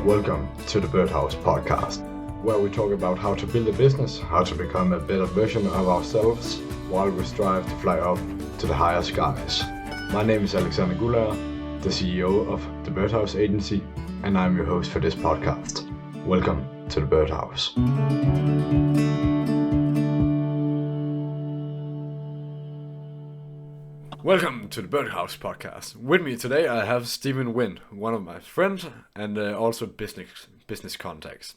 Welcome to the Birdhouse podcast, where we talk about how to build a business, how to become a better version of ourselves, while we strive to fly up to the higher skies. My name is Alexander Guller, the CEO of the Birdhouse Agency, and I'm your host for this podcast. Welcome to the Birdhouse. Welcome to the Birdhouse podcast. With me today I have Stephen Wynne, one of my friends and also business contacts.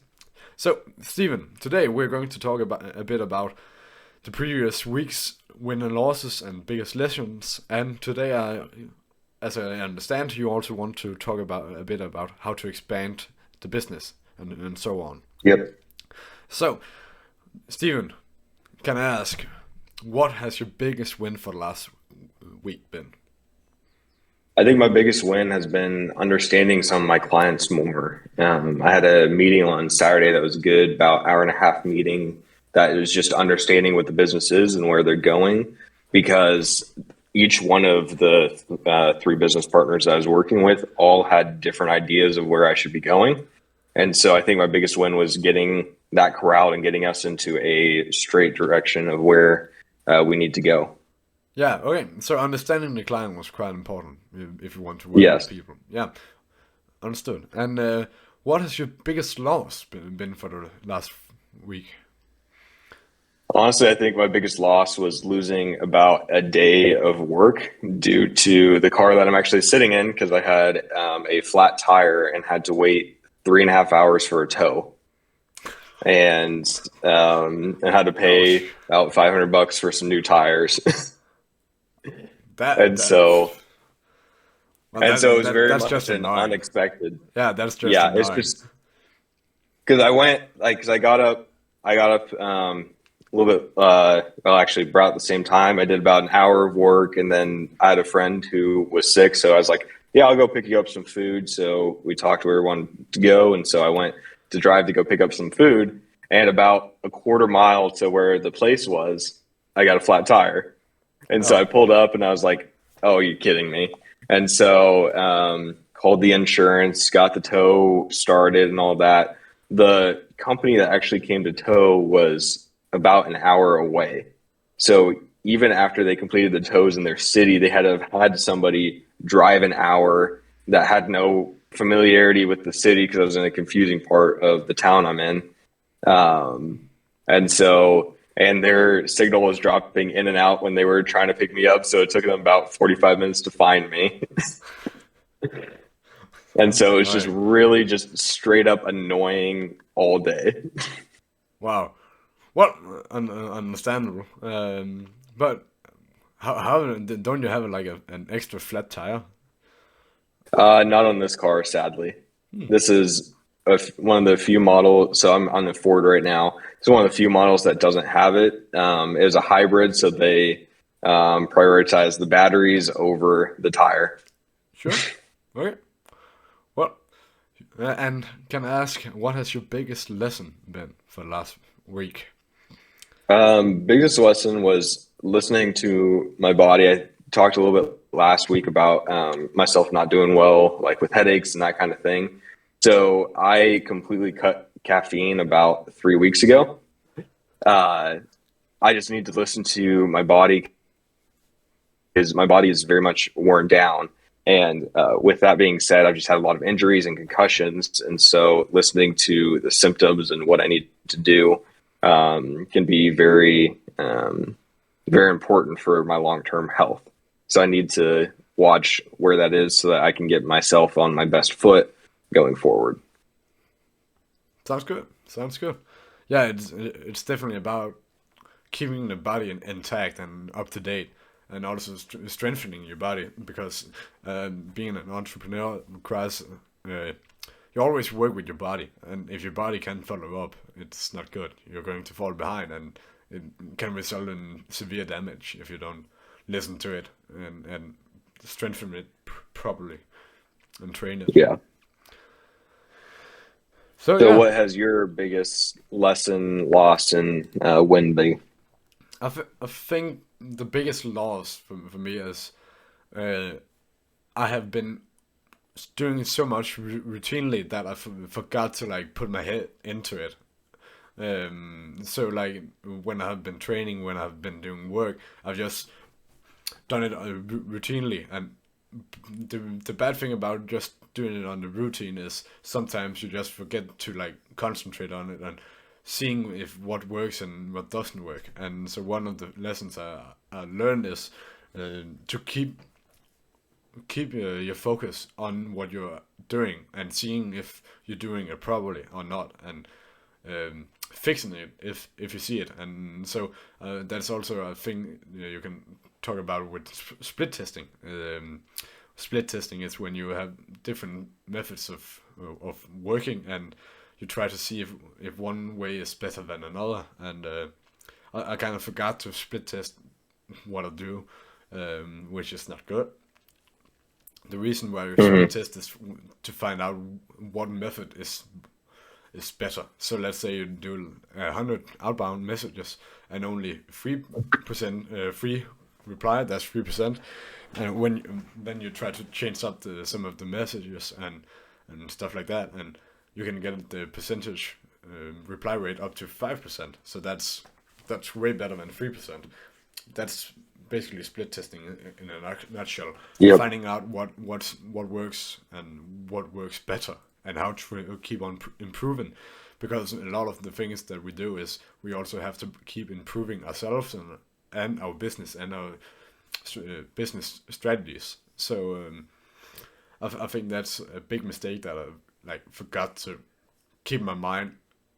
So Stephen, today we're going to talk a bit about the previous week's win and losses and biggest lessons. And today, as I understand, you also want to talk a bit about how to expand the business and so on. Yep. So, Stephen, can I ask, what has your biggest win for the last week been? I think my biggest win has been understanding some of my clients more. I had a meeting on Saturday that was good, about hour and a half meeting that was just understanding what the business is and where they're going, because each one of the three business partners I was working with all had different ideas of where I should be going. And so I think my biggest win was getting that corralled and getting us into a straight direction of where we need to go. Yeah, okay. So understanding the client was quite important if you want to work with people. Yeah, understood. And what has your biggest loss been for the last week? Honestly, I think my biggest loss was losing about a day of work due to the car that I'm actually sitting in, because I had a flat tire and had to wait 3.5 hours for a tow. And I had to pay about $500 for some new tires. So it was very much just unexpected. Yeah, that's just annoying. It's just because I got up a little bit, actually about at the same time. I did about an hour of work, and then I had a friend who was sick, so I was like, yeah, I'll go pick you up some food. So we talked where we wanted to go, and so I went to drive to go pick up some food, and about a quarter mile to where the place was, I got a flat tire. And so I pulled up and I was like, oh, are you kidding me? And so called the insurance, got the tow started and all that. The company that actually came to tow was about an hour away. So even after they completed the tows in their city, they had to have had somebody drive an hour that had no familiarity with the city, because I was in a confusing part of the town I'm in. And their signal was dropping in and out when they were trying to pick me up. So it took them about 45 minutes to find me. And so it was just really just straight up annoying all day. Wow. Well, understandable. But how don't you have like an extra flat tire? Not on this car, sadly. This is one of the few models. So I'm on the Ford right now. It's one of the few models that doesn't have it. It was a hybrid, so they prioritize the batteries over the tire. Sure. Okay. Well, and can I ask, what has your biggest lesson been for last week? Biggest lesson was listening to my body. I talked a little bit last week about myself not doing well, like with headaches and that kind of thing. So I completely cut caffeine about 3 weeks ago. I just need to listen to my body, because my body is very much worn down. And with that being said, I've just had a lot of injuries and concussions. And so listening to the symptoms and what I need to do can be very, very important for my long-term health. So I need to watch where that is so that I can get myself on my best foot going forward. Sounds good. Yeah, it's definitely about keeping the body intact and up to date, and also strengthening your body, because being an entrepreneur requires you always work with your body, and if your body can't follow up, it's not good. You're going to fall behind, and it can result in severe damage if you don't listen to it and strengthen it properly and train it. Yeah. So what has your biggest lesson, loss, and win been? I think the biggest loss for me is I have been doing it so much routinely that I forgot to like put my head into it. So like when I've been training, when I've been doing work, I've just done it routinely. And the bad thing about just doing it on the routine is sometimes you just forget to like concentrate on it and seeing if what works and what doesn't work. And so one of the lessons I learned is to keep your focus on what you're doing and seeing if you're doing it properly or not, and fixing it if you see it. And so that's also a thing you can talk about with split testing. Split testing is when you have different methods of working, and you try to see if one way is better than another. And I kind of forgot to split test what I do, which is not good. The reason why you split test is to find out what method is better. So let's say you do 100 outbound messages and only 3% free reply. That's 3%. And then you try to change up some of the messages and stuff like that, and you can get the percentage reply rate up to 5%. So that's way better than 3%. That's basically split testing in a nutshell. Yep. Finding out what works and what works better, and how to keep on improving, because a lot of the things that we do is we also have to keep improving ourselves and our business and our business strategies. So I think that's a big mistake that I like forgot to keep my mind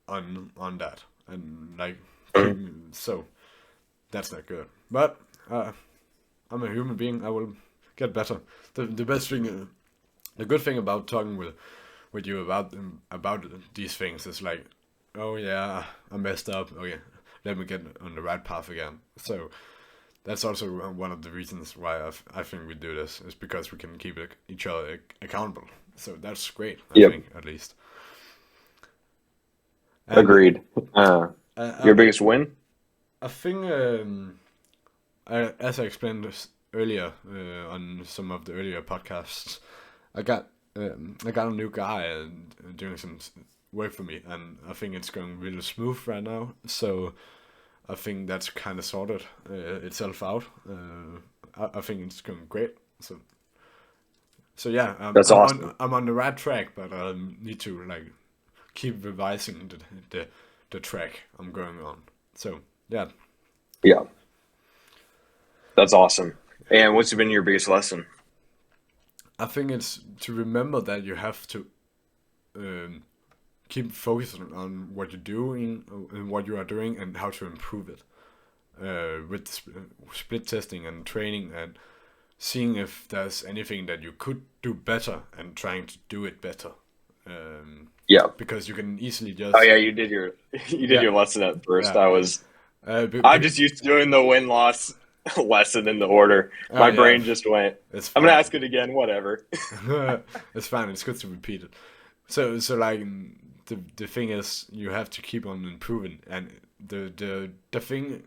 on that, and like so that's not good. But I'm a human being. I will get better. The best thing, the good thing about talking with you about these things is like, oh yeah, I messed up. Okay, let me get on the right path again. So that's also one of the reasons why I think we do this, is because we can keep each other accountable. So that's great, I think, at least. And Agreed. Your biggest win? I think, as I explained this earlier on some of the earlier podcasts, I got a new guy doing some work for me, and I think it's going really smooth right now. So I think that's kind of sorted itself out. I think it's going great. So yeah, That's awesome. I'm on the right track, but I need to like keep revising the track I'm going on. So yeah. Yeah, that's awesome. And what's been your biggest lesson? I think it's to remember that you have to keep focusing on what you're doing and what you are doing and how to improve it. With split testing and training and seeing if there's anything that you could do better and trying to do it better. Yeah. Because you can easily just. Oh yeah, you did your your lesson at first. Yeah. I'm just used to doing the win-loss lesson in the order. My brain just went, I'm gonna ask it again, whatever. It's fine, it's good to repeat it. So like the thing is, you have to keep on improving, and the thing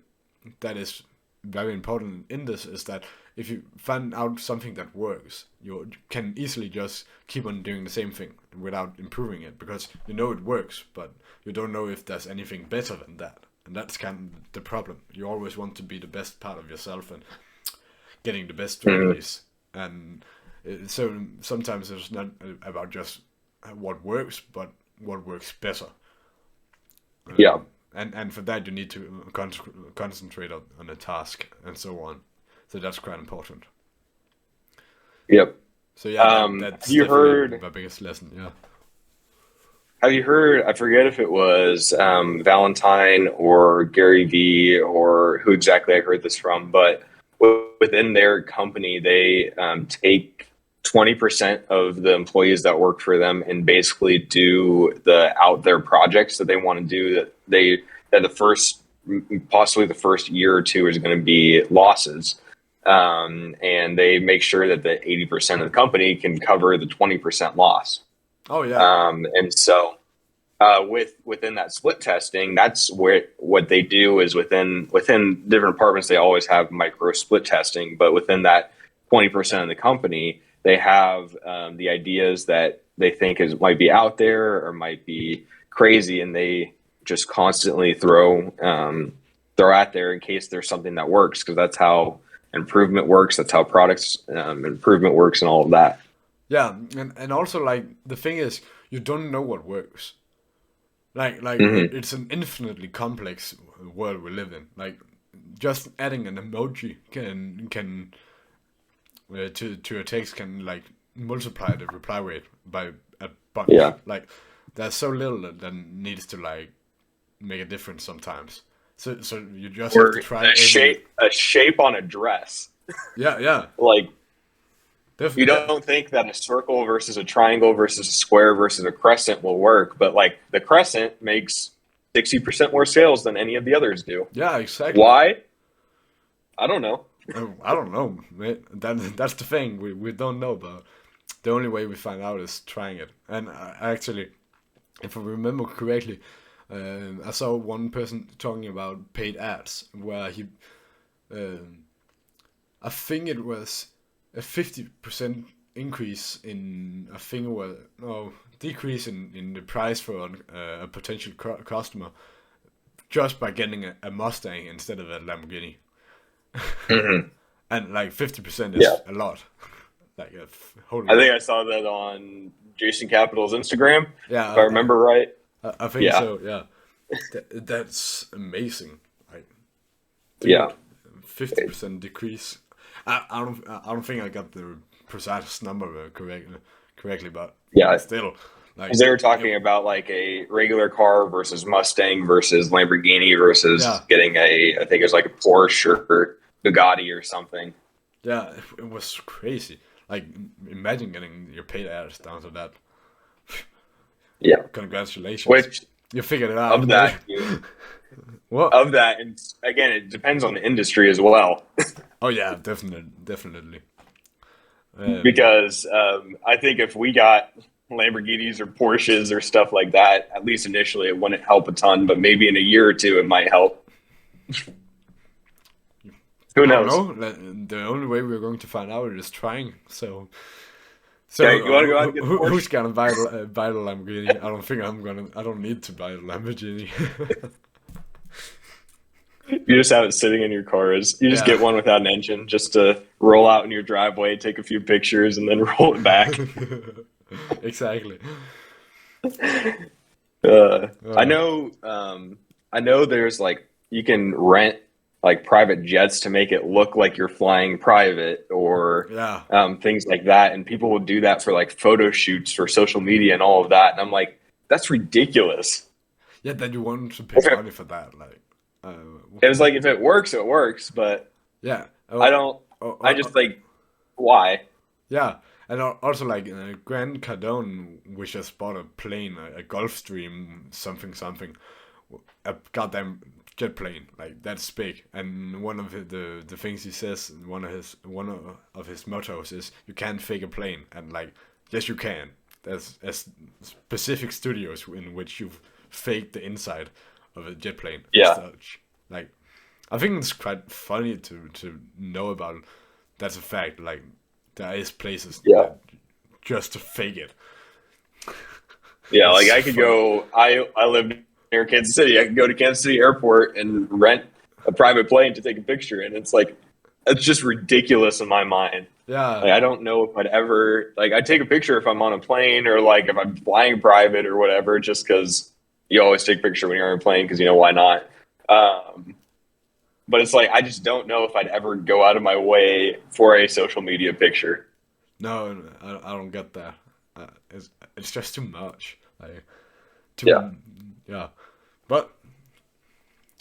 that is very important in this is that if you find out something that works, you can easily just keep on doing the same thing without improving it, because you know it works, but you don't know if there's anything better than that. And that's kind of the problem. You always want to be the best part of yourself and getting the best strategies. And so sometimes it's not about just what works, but what works better. Yeah. And for that, you need to concentrate on a task and so on. So that's quite important. Yep. So yeah, that's definitely my biggest lesson. Yeah. Have you heard, I forget if it was Valentine or Gary Vee or who exactly I heard this from, but within their company, they take 20% of the employees that work for them and basically do their projects that they want to do, that the first, possibly the first year or two is going to be losses. And they make sure that the 80% of the company can cover the 20% loss. Oh yeah. And so within that split testing, that's where what they do is within different departments, they always have micro split testing, but within that 20% of the company, they have the ideas that they think might be out there or might be crazy, and they just constantly throw out there in case there's something that works, because that's how improvement works. That's how products improvement works, and all of that. Yeah, and also like the thing is, you don't know what works. Like Mm-hmm. it's an infinitely complex world we live in. Like just adding an emoji can to a text can like multiply the reply rate by a bunch. Yeah. Like there's so little that needs to like make a difference sometimes. So you just have to Or try every. a shape on a dress. Yeah, yeah, Like, you definitely. don't think that a circle versus a triangle versus a square versus a crescent will work, but like the crescent makes 60% more sales than any of the others do. Yeah, exactly. Why? I don't know. I don't know. That's the thing. We don't know, but the only way we find out is trying it. And actually, if I remember correctly, I saw one person talking about paid ads where he, um I think it was a 50% increase in, I think it was, no, decrease in the price for a potential customer just by getting a Mustang instead of a Lamborghini. Mm-hmm. And like 50% Yeah. is a lot. Like a whole I think lot. I saw that on Jason Capital's Instagram, Yeah, if I remember right. I think Yeah. so. Yeah, that's amazing. Like, Yeah. dude, 50% decrease. I don't think I got the precise number correctly, but Yeah. still, like, Because they were it, talking about like a regular car versus Mustang versus Lamborghini versus yeah, getting I think it was like a Porsche or Bugatti or something. yeah, it was crazy. Like, imagine getting your paid ads down to that. Yeah. Congratulations, Which you figured it out, of mate. that, you What? of that, and again, it depends on the industry as well. Oh yeah, definitely. Um, Because I think if we got Lamborghinis or Porsches or stuff like that, at least initially, it wouldn't help a ton, but maybe in a year or two, it might help. Who I don't knows? know. The only way we're going to find out is trying. So, Okay, you want to go out and get the who's Porsche? gonna buy the Lamborghini? I don't think I'm gonna. I don't need to buy the Lamborghini. You just have it sitting in your cars. You just Yeah. get one without an engine, just to roll out in your driveway, take a few pictures, and then roll it back. Exactly. Uh, I Uh, know. I know. There's like you can rent like private jets to make it look like you're flying private, or yeah. things like that. And people will do that for like photo shoots for social media and all of that. And I'm like, that's ridiculous. Yeah. That you want to pay If it, money for that, like. Uh, it was like if it works, it works. But yeah. I don't. I Oh, just like why. yeah, and also like Grant Cardone, which just bought a plane, a Gulfstream, something, a goddamn jet plane, like that's big. And one of the things he says, one of his mottos is, "You can't fake a plane," and like, yes, you can. There's specific studios in which you've faked the inside of a jet plane and Yeah. such. Like, I think it's quite funny to know about. That's a fact. Like, there is places Yeah. that just to fake it. Yeah. It's Like so I could funny. go. I live near Kansas City. I could go to Kansas City Airport and rent a private plane to take a picture, and it's like it's just ridiculous in my mind. Yeah, Like I don't know if I'd ever like I'd take a picture if I'm on a plane or like if I'm flying private or whatever, just because you always take a picture when you're on a plane because you know why not. Um, but it's like I just don't know if I'd ever go out of my way for a social media picture. no, I don't get that. It's just too much. Like, Yeah, too, yeah. But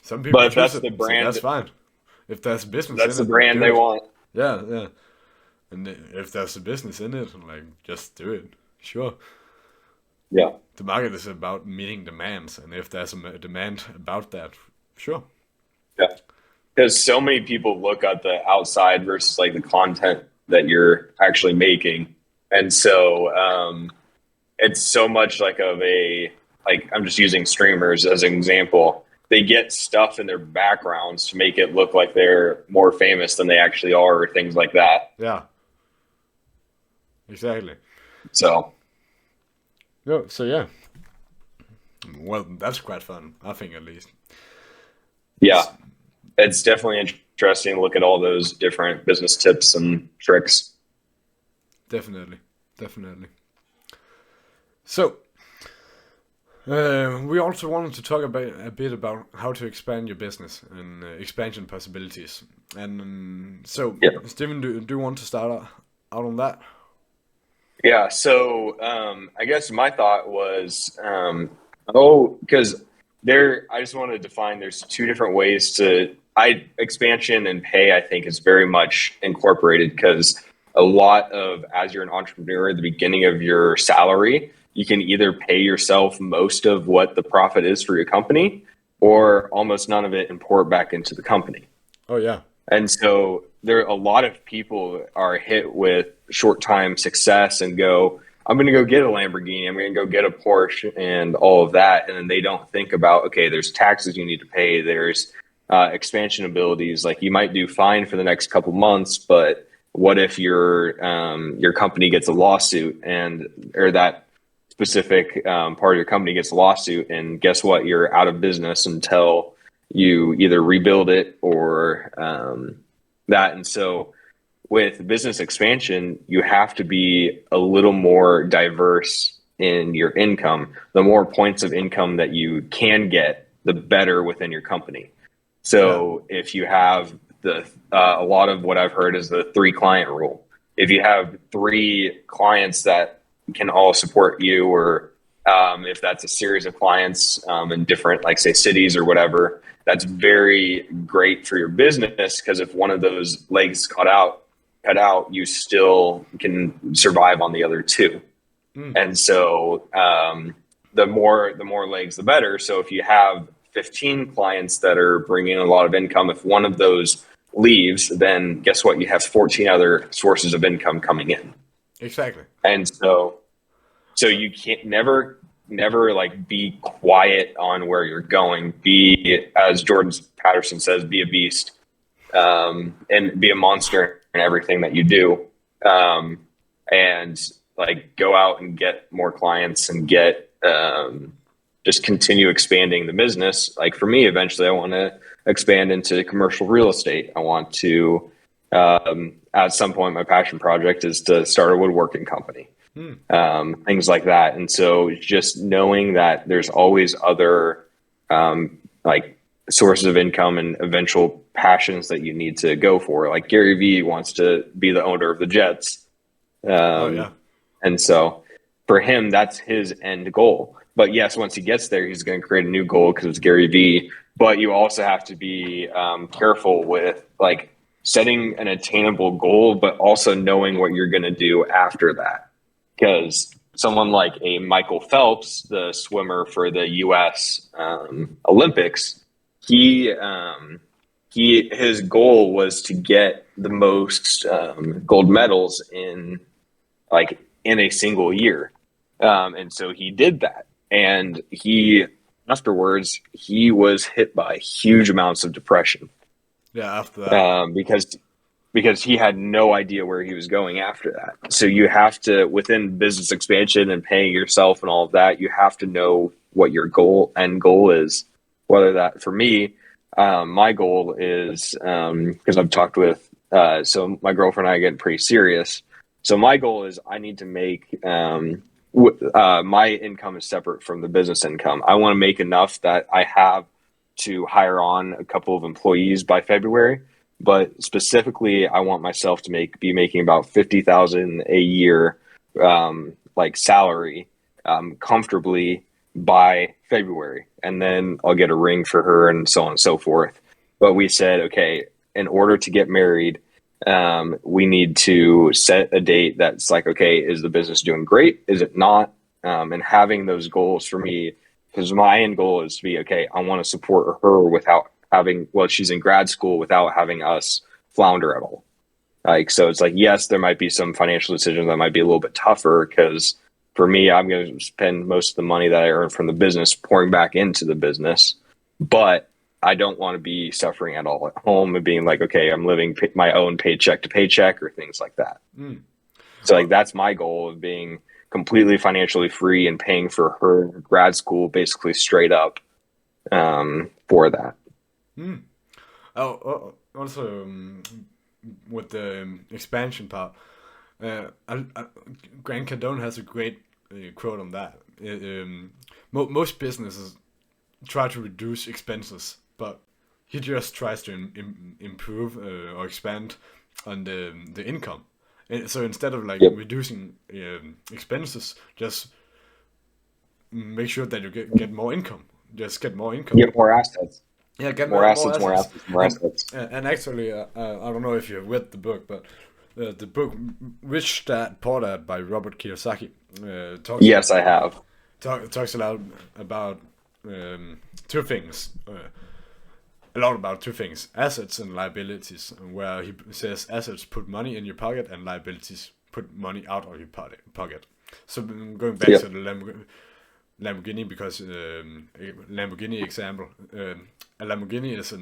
some people but if choose that's it, the so that's brand, fine. If there's business that's in the it, brand do they it. want. Yeah, yeah. And if there's a business in it, like, just do it. Sure. Yeah, The market is about meeting demands, and if there's a demand about that, sure. yeah. Because so many people look at the outside versus like the content that you're actually making, and so it's so much like of a like I'm just using streamers as an example. They get stuff in their backgrounds to make it look like they're more famous than they actually are, or things like that. Yeah. Exactly. So No, so yeah. Well, that's quite fun, I think, at least. yeah, it's definitely interesting to look at all those different business tips and tricks. Definitely, definitely. So, we also wanted to talk about a bit about how to expand your business and expansion possibilities. And so, Yeah. Steven, do you want to start out on that? Yeah. So I guess my thought was, oh, because I just want to define there's two different ways expansion and pay, I think, is very much incorporated because a lot of, as you're an entrepreneur, at the beginning of your salary, you can either pay yourself most of what the profit is for your company or almost none of it and pour it back into the company. Oh yeah, And so there a lot of people are hit with short time success and go, I'm going to go get a Lamborghini, I'm going to go get a Porsche and all of that. And then they don't think about, okay, there's taxes you need to pay. There's expansion abilities. Like you might do fine for the next couple months, but what if your company gets a lawsuit or that specific part of your company gets a lawsuit, and guess what? You're out of business until you either rebuild it or that. And so with business expansion, you have to be a little more diverse in your income. The more points of income that you can get, the better within your company. yeah, So if you have a lot of what I've heard is the 3 client rule. If you have 3 clients that can all support you, or if that's a series of clients in different, like say, cities or whatever, that's very great for your business because if one of those legs cut out, you still can survive on the other 2. mm, And so the more legs, the better. So if you have 15 clients that are bringing in a lot of income, if one of those leaves, then guess what? You have 14 other sources of income coming in. exactly. And so you can't never like be quiet on where you're going. Be, as Jordan Patterson says, be a beast, and be a monster in everything that you do. And like go out and get more clients and get just continue expanding the business. Like for me, eventually I want to expand into commercial real estate. I want to at some point, my passion project is to start a woodworking company, Mm, things like that. And so just knowing that there's always other like sources of income and eventual passions that you need to go for. Like Gary Vee wants to be the owner of the Jets. oh Um, yeah, and so for him, that's his end goal. But yes, once he gets there, he's going to create a new goal because it's Gary Vee. But you also have to be careful with like setting an attainable goal, but also knowing what you're going to do after that. Because someone like a Michael Phelps, the swimmer for the U.S. Olympics, he his goal was to get the most gold medals in a single year, and so he did that. And he was hit by huge amounts of depression yeah. After that, because he had no idea where he was going after that. So you have to, within business expansion and paying yourself and all of that, you have to know what your end goal is. Whether that, for me, my goal is because I've talked with, so my girlfriend and I are getting pretty serious. So my goal is I need to make my income is separate from the business income. I want to make enough that I have to hire on a couple of employees by February, but specifically, I want myself to be making about 50,000 a year, like salary, comfortably by February, and then I'll get a ring for her and so on and so forth. But we said, okay, in order to get married, we need to set a date that's like, okay, is the business doing great? Is it not? And having those goals for me, because my end goal is to be, okay, I want to support her without she's in grad school, without having us flounder at all. Like, so it's like, yes, there might be some financial decisions that might be a little bit tougher because for me, I'm going to spend most of the money that I earn from the business pouring back into the business. But I don't want to be suffering at all at home and being like, okay, I'm living my own paycheck to paycheck or things like that. mm. So like that's my goal of being completely financially free and paying for her grad school basically straight up for that. Hmm. Also, with the expansion part, Grant Cardone has a great quote on that. Most businesses try to reduce expenses, but he just tries to improve or expand on the income. And so instead of like Yep. reducing expenses, just make sure that you get more income. Just get more income. Get more assets, Yeah, get more more assets, more assets. assets, more assets. And actually, I don't know if you've read the book, but the book Rich Dad Poor Dad by Robert Kiyosaki talks Yes, I have. talks a lot about two things. A lot about two things: assets and liabilities. Where he says assets put money in your pocket, and liabilities put money out of your pocket. So going back to Yep. the Lamborghini, because Lamborghini example, a Lamborghini is a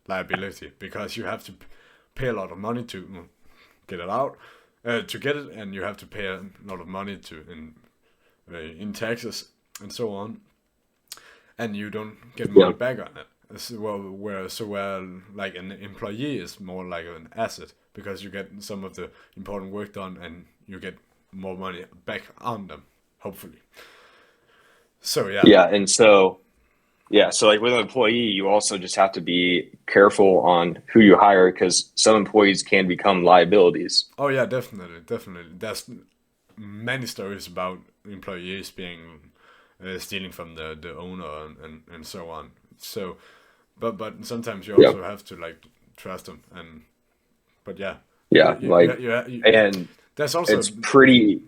liability because you have to pay a lot of money to get it out, to get it, and you have to pay a lot of money to in taxes and so on, and you don't get money Yep. back on it. Where like an employee is more like an asset because you get some of the important work done and you get more money back on them, hopefully. So yeah, Yeah. And so, yeah. So, like with an employee, you also just have to be careful on who you hire because some employees can become liabilities. oh yeah, definitely, definitely. There's many stories about employees being stealing from the owner and so on. So, but sometimes you Yep. also have to like trust them. And but yeah, Yeah. Like, you and there's also it's pretty,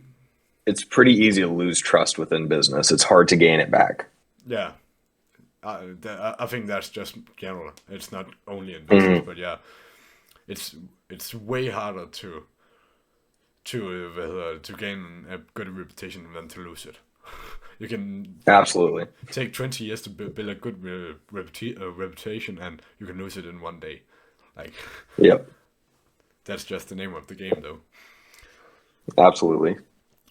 it's pretty easy to lose trust within business. It's hard to gain it back. yeah. I think that's just general. It's not only in business, Hmm. but yeah, it's way harder to gain a good reputation than to lose it. You can Absolutely. take 20 years to build a good reputation, and you can lose it in one day. Like Yep. that's just the name of the game, though. Absolutely.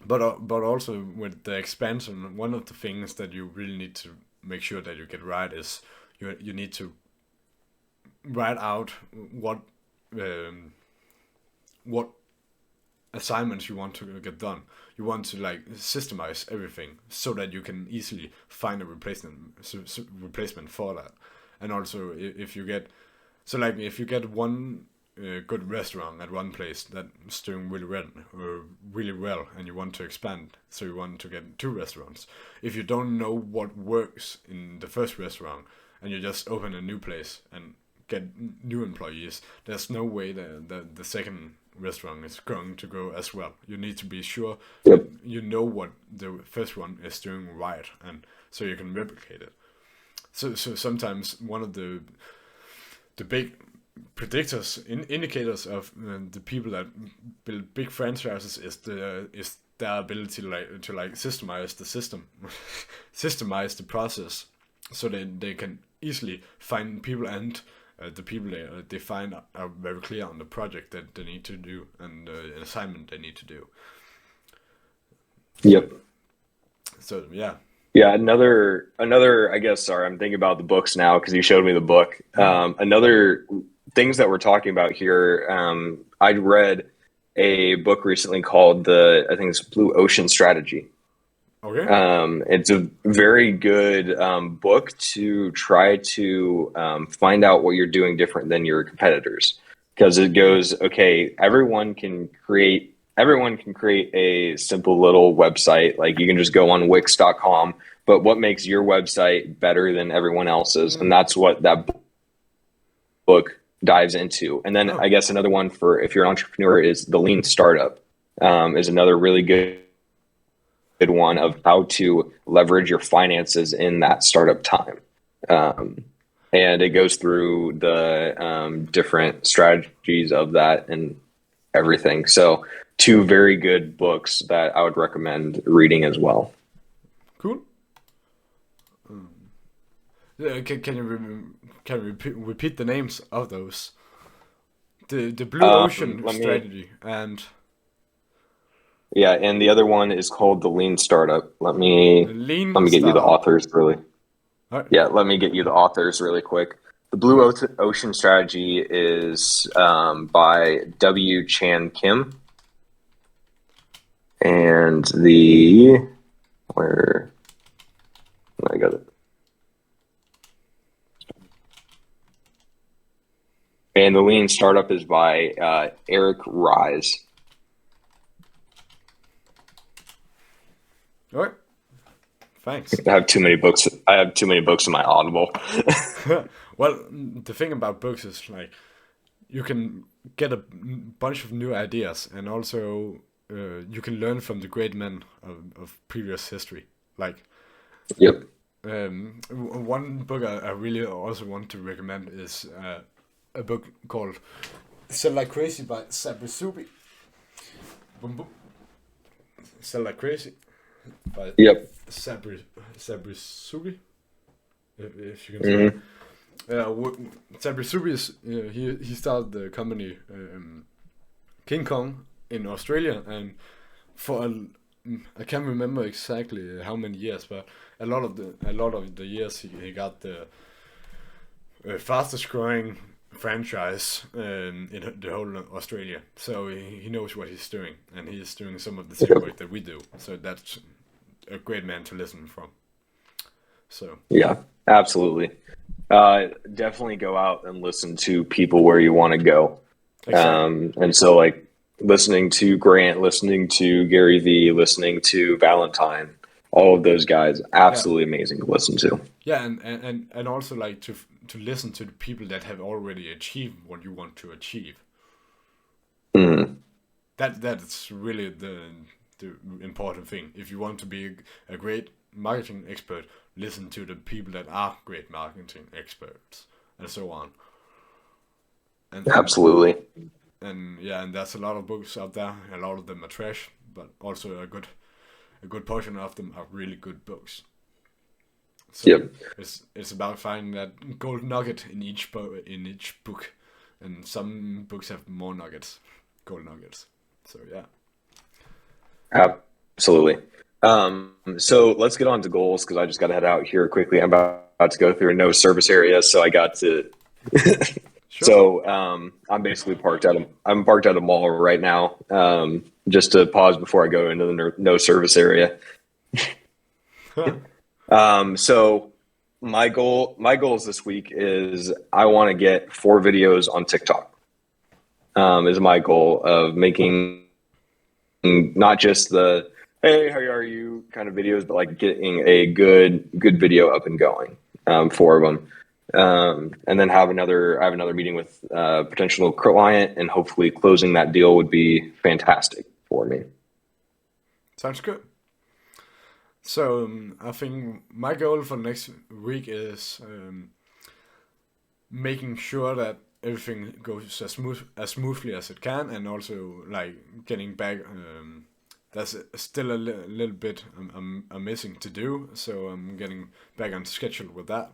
But also with the expansion, one of the things that you really need to make sure that you get right is you need to write out um, what assignments you want to get done. You want to like systemize everything so that you can easily find a replacement for that. And also, if you get so like if you get one good restaurant at one place that's doing really well, and you want to expand, so you want to get two restaurants. If you don't know what works in the first restaurant, and you just open a new place and get new employees, there's no way that the second restaurant is going to go as well. You need to be sure that Yep. you know what the first one is doing right, and so you can replicate it. So sometimes one of the big predictors indicators of the people that build big franchises is their ability to like systemize the system, systemize the process, so that they can easily find people, and the people they find are very clear on the project that they need to do, and an assignment they need to do. So Yep. so yeah. Yeah, another. I guess. Sorry, I'm thinking about the books now because you showed me the book. Mm. Another things that we're talking about here. I read a book recently called the I think it's Blue Ocean Strategy. Okay. It's a very good book to try to find out what you're doing different than your competitors because it Mm. goes okay. Everyone can create a simple little website. Like you can just go on Wix.com, but what makes your website better than everyone else's? And Mm. that's what that book dives into. And then Oh. I guess another one for if you're an entrepreneur is the Lean Startup. Is another really good one of how to leverage your finances in that startup time. Um, and it goes through the different strategies of that and everything. So, two very good books that I would recommend reading as well. Cool. Can you repeat the names of those? The Blue Ocean Let me strategy and Yeah, and the other one is called The Lean Startup. Let me Lean get you the startup. authors really. All right. Yeah, let me get you the authors really quick. The Blue Ocean Strategy is by W.Chan Kim, and where I got it. And The Lean Startup is by Eric Ries. All right. Thanks. I have too many books. I have too many books in my Audible. Well, the thing about books is like you can get a bunch of new ideas, and also you can learn from the great men of previous history. Like Yep. one book I really also want to recommend is a book called "Sell Like Crazy" by Suby. Boom boom. "Sell Like Crazy" by Yep. Sabri Suby. If you can say. Mm-hmm. Sabri Suby is he started the company King Kong in Australia, and for I can't remember exactly how many years, but a lot of the years he got the fastest growing franchise in the whole Australia. So he knows what he's doing, and he's doing some of the same work that we do. So that's a great man to listen from. So Yeah, absolutely. Definitely go out and listen to people where you want to go. exactly. And so like listening to Grant, listening to Gary Vee, listening to Valentine, all of those guys, Yeah. absolutely amazing to listen to. Yeah, and also like to listen to the people that have already achieved what you want to achieve. Mm, That's really the important thing. If you want to be a great marketing expert, listen to the people that are great marketing experts, and so on. And absolutely. yeah, and there's a lot of books out there. A lot of them are trash, but also a good portion of them are really good books. So Yep. it's about finding that gold nugget in each book, and some books have more nuggets, gold nuggets. So yeah. Absolutely. So let's get on to goals because I just got to head out here quickly. I'm about to go through a no service area, so I got to. Sure. So I'm basically parked at a mall right now. Just to pause before I go into the no service area. So my goals this week is I want to get 4 videos on TikTok. Is my goal of making not just the hey, how are you kind of videos, but like getting a good video up and going, 4 of them. And then I have another meeting with a potential client, and hopefully closing that deal would be fantastic for me. Sounds good. So I think my goal for next week is making sure that everything goes as smoothly as it can, and also like getting back. There's still a little bit I'm missing to do, so I'm getting back on schedule with that.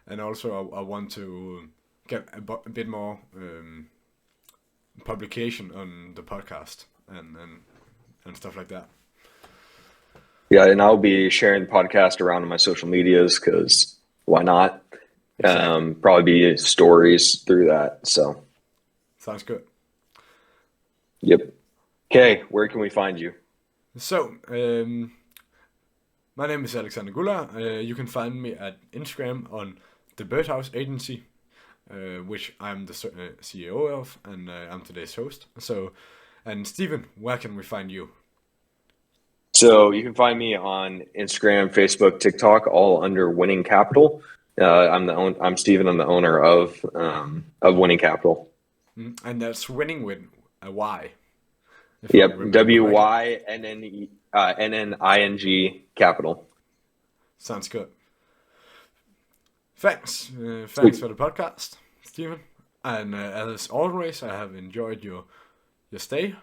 And also I want to get a bit more publication on the podcast and stuff like that. Yeah, and I'll be sharing the podcast around on my social medias because why not? Exactly. Probably be stories through that. So, Sounds good. yep. Okay, where can we find you? So, my name is Alexander Gulla. You can find me at Instagram on the Birdhouse Agency, which I'm the CEO of, and I'm today's host. So, and Steven, where can we find you? So you can find me on Instagram, Facebook, TikTok, all under Winning Capital. I'm Steven. I'm the owner of Winning Capital. And that's winning with a Y. Yep, WYNNING Capital. Sounds good. Thanks for the podcast, Steven. And as always, I have enjoyed your stay,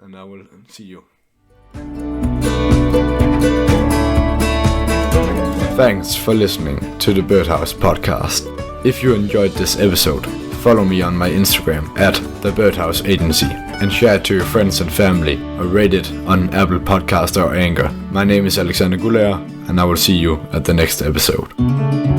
and I will see you. Thanks for listening to the Birdhouse Podcast. If you enjoyed this episode, follow me on my Instagram at the Birdhouse Agency and share it to your friends and family, or rate it on Apple Podcast or Anchor. My name is Alexander Gulager, and I will see you at the next episode.